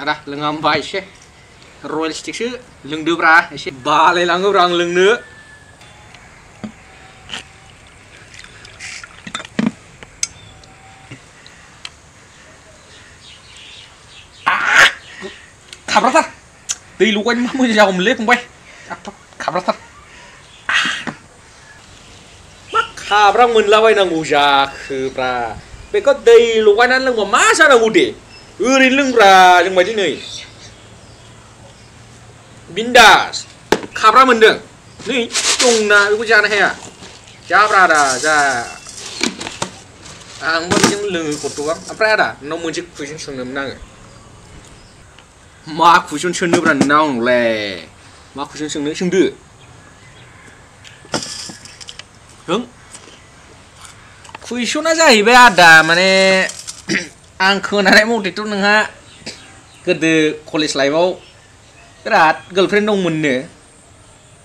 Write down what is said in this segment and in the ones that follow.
ada lengam baik sih royal stick sih leng dua bra sih balai langgu orang leng neขับรถตีลูกกันมึงจะเอาผมเล็กลงไปขับรถมักขับรถมึงแล้วไว้นางกูจะคือปลาไปก็ตีลูกกันนั้นเรื่องว่ามาซะนางกูดิรินเรื่องปลาจังไปที่ไหนบินดาสขับรถมึงเด้อนี่ตรงน่ะกูจะนะเฮียจ้าปลาด่าจ้ามันยังเรื่องกดตัวปลาด่าน้องมึงจะคุยชนๆนั่งมาคุยชนๆนึกว่าน้องแหละมาคุยชนๆนึกชงดื้อฮึคุยชนน่าจะอีเบอาด่ามันเนี่ยอังคืนอะไรมุ่งติดตัวนึงฮะก็เดือคอลเลจไลฟ์เอากระดาษเกิร์ลเฟรนด์น้องมันเนี่ย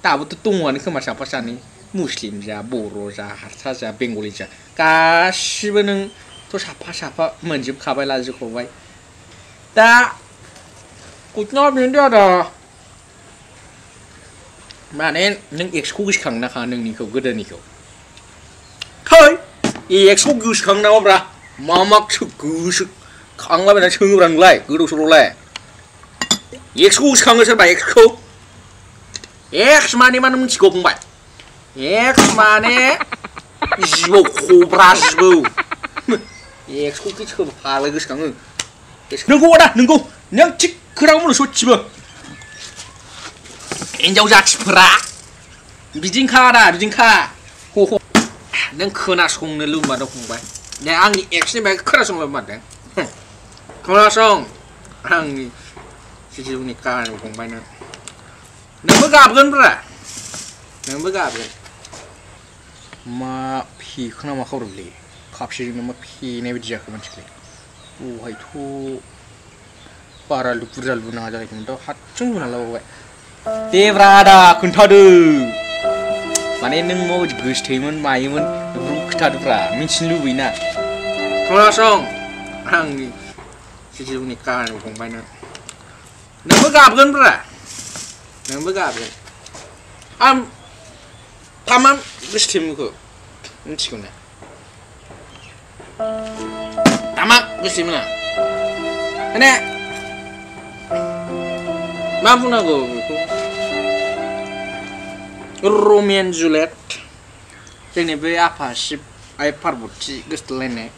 ตาบุตรตุ้งวันนี้คือมาจากภาษานี้มุสลิมจ้าโบโรจ้าฮัตซาจ้าเบงกอลีจ้ากาชิบนึงตัวชาพะเหมือนจิบข้าวไปลาจิบเข้าไว้แต่กูชอบนี่เดียวดอมาเนี่ยนึงเอ็กซ์คุกขังนะคะนึงนี่เขาก็เดินนี่เขาเฮ้ยเอ็กซ์คุกขังนะวะปะมามักชุกชุกขังแล้วเป็นชื่อรังไล่กูดูสุดเลยเอ็กซ์คุกขังก็ใช่ไหมเอ็กซ์คุกเอ็กซ์มาเนี่ยมันมึงชิโก้ปุ่งไปเอ็กซ์มาเนี่ยจิโบคูบราจิโบเอ็กซ์คุกที่เขาพาเลยก็ขังนึงกูนะนึงกูยังชิคือเราไม่รู้ชิบะเอ็นเจ้าจัดชิบะบิจิงค่าได้บิจิงค่าโหนั่งคืนน่ะส่งในรูปมาดูคงไปเนี่ยอันนี้เอ็กซ์นี่ไปคืนน่ะส่งเลยมาเนี่ยคืนน่ะส่งอันนี้ชิวๆนี่การคงไปนั่นนั่งเมื่อกาบกันปะนั่งเมื่อกาบกันมาพี่ข้างนอกมาเข้าดูเลยขับชิวๆมาพี่ในวิทยาคือมันชิเลยโอ้ยทูpara lu pura lu na aja itu hat cung na lo we tevrada kun thadu mane nung mo gus theimun maimun bru khthadu pra minsin lu wina khona song hang ni siu ni ka ni kong bai na nang ba gap gan pra nang ba gap gan tamam gus theim ko minchi ko na tamam gus theim na ane mampu nago Romeo and Juliet ini be apa sih ay parbuti gestelene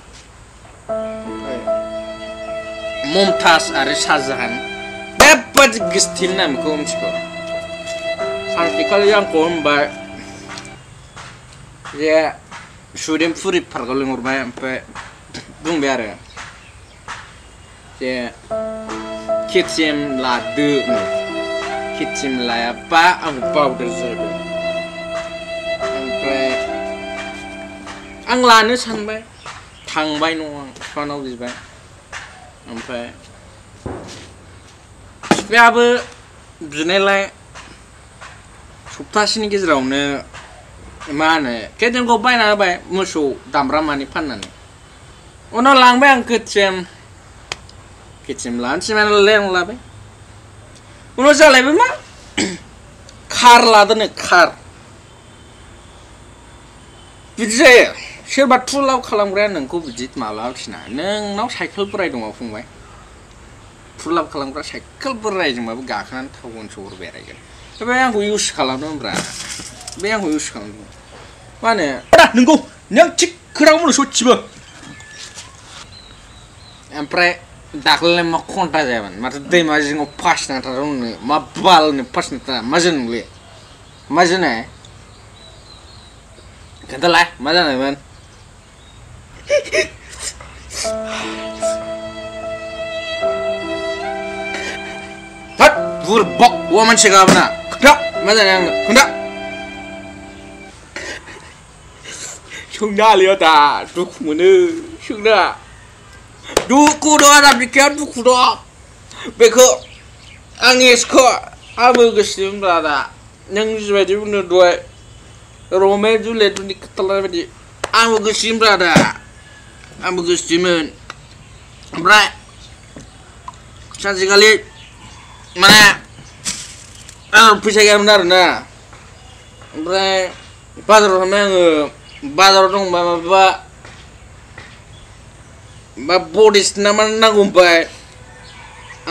Mumtaz ari Shahjahan dapat gestil nam ko umchiko artikel yang komba ya sudah furi pargolong urba sampai dung biara ya kitchen la de kitchen la apa ang powder zero ang lanu sanbai thangbai nong fanau disbai ampai sebenarnya bernilai subtasi ni gezraune mana kadang kau bay na bay musuh damram mani panan ono langbai ang kitchen lan semen leng la be uno jale be ma khar la dane khar bidje soरबा थुलाव खालामग्राया नोंखौ बिदि मालाबा नोंनाव cycle बोराय दङ फंबाय थुलाव खालामग्रा cycle बोरायजोंबाबो गाखोनानै town सहर बेरायगोन बे आंखौ इउज खालामदोंब्रा बे आंखौ इउज खालामदों मा होनो नोंगौ नों थिग खोराखौ बुंनो सच्चिबो ओमफ्राय दाख्लैलाय मा घन्टा जायामोन माथो दैमा जिङाव पास नांथारदोंनो मा बालनो पास नांथारा मा जादोंलै मा जानाय खोन्थालाय मा जानायमोन हाट बुरबक औवा मानसि गाबोना खोन्था मा जानाय आंनो खोन्था सोंनो हालिया दा दुखु मोनो सोंनो दुखु दं आदा बिखाया दुखु दं बेखौ आंनि एसखौ आंबो गोसो होनब्ला दा नों जिबायदि बुंदों दहाय रमे जुलियटनि खोथालाय बायदि आंबो गोसो होनब्ला दा आंबो गोसोमोन ओमफ्राय सानसेखालि माने आं फैसा गैयामोन आरोना ओमफ्राय बाजाराव थांबाय आङो बाजाराव दंबा माबा बडिस ना मा नांगौ ओमफ्राय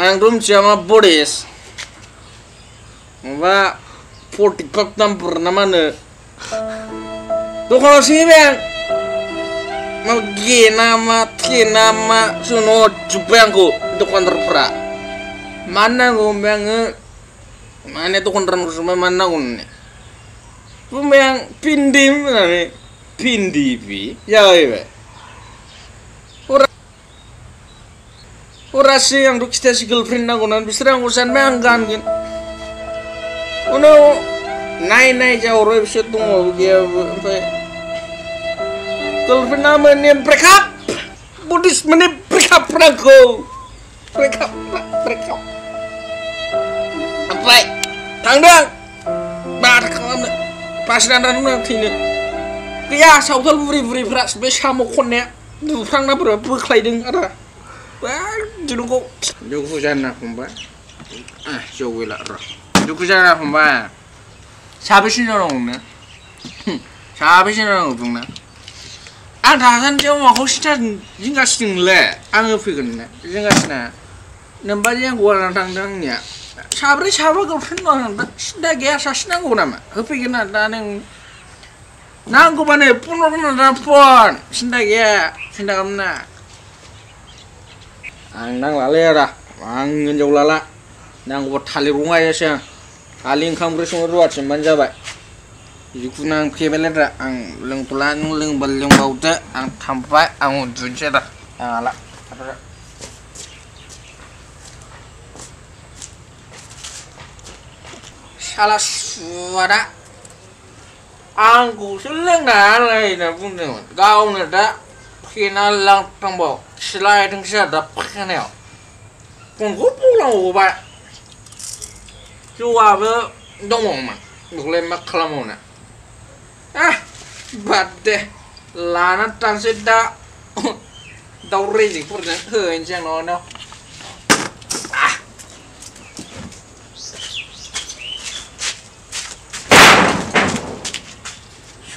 आंथ' मिथिया मा बडिस माबा 45 नाम्बार ना मा होनो दखानाव सोंहैबाय आं मा गे ना मा थे ना मा सोंहरजोब्बाय आंखौ दखानदारफ्रा मा नांगौ ओमफ्राय आङो माने दखानदारखौ सोंबाय मा नांगौ होननानै बुंबाय आं भिन्दि होननानै भिन्दि जाहैबाय हरासै आंथ' खिथायासै गार्लफ्रेन्ड नांगौ होननानै बिसोरो आंखौ सानबाय आं गानगोन उनाव नाय जाहरबाय बिसोर दङबो गैयाबो ओमफ्राय गार्लफ्रेन्डआ माने ब्रेकआप बडिस माने ब्रेकआप नांगौ ब्रेकआप ओमफ्राय थांदों माथो खालामनो बासिनानै आं थैनो गैया सावथाल बुरैफ्रा बे साम' खननाया दुफ्रांना बोरैबा बोख्लायदों आरो दुरुंखौ दुखु जाना फंबाय जौ गैला र' दुखु जाना फंबाय साबेसे जानांगौनो साबेसे जानांगौ बुंना आं थासान्दियाव माखौ जिंगासिदों नोंलाय आङो फैगोन ना जिंगासिना नोमबाजै आंखौ गारनानै थांदों आंनिया साब्रै साबा गार्लफ्रेन्ड दं आं दा सिन्था गैया सासे नांगौ नामा होफैगोन ना दा नों नांगौबानो फन हरगोन ना फन सिन्था गैया सिन्था खालामना आं नांलालै आदा आं हिनजाव लाला नांगौबा थालिर रंगायसै आं खालि ओंखाम ओंख्रि संनो रुवाथि मोनबानो जाबाय जिखुनु आं फेबायलै दा आं लोंथ'ला नों लोंबा लोंबावदो आं थांबाय आं उन्दुनोसै दा आं हाला साला सुवादा आंखौसो लोंना होनना बुंदोंमोन गावनो दा फेना लांफ्लांबाव खिलायदोंसो आरो दा फेनायाव फनखौ बुंलांबावबाय जौआबो दङमोन बेखौलाय मा खालामबावनो बाद दे लाना थांसै दा दाउ रेजेकफोरजों होहैनोसै आं न'आव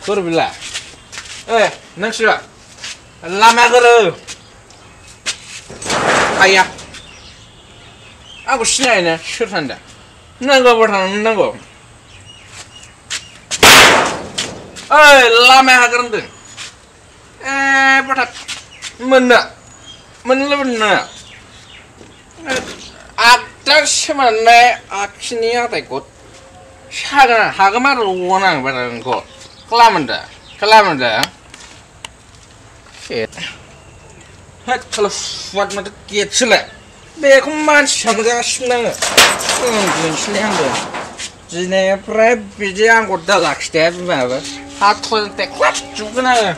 सोर बिला नोंसोर लामाया गोरो आया आंखौ सिनायनो सोर सानदों नांगौबा थांनो नांगौ लामाया हागोर होनदों बाथा मोननो आगदासो मोननाय आखिनि हाथायखौ हागोन आरो आं बारा नोंखौ खालामोदा होद kalau suat mata kecilek बेखौ मानसि सानगासिनो आङो उन्दुनोसैलाय आंबो दिनैनिफ्राय बिदि आंखौ दा लाखिदे बिमायाबो हाथुल देख्लाबजोबगोन आङो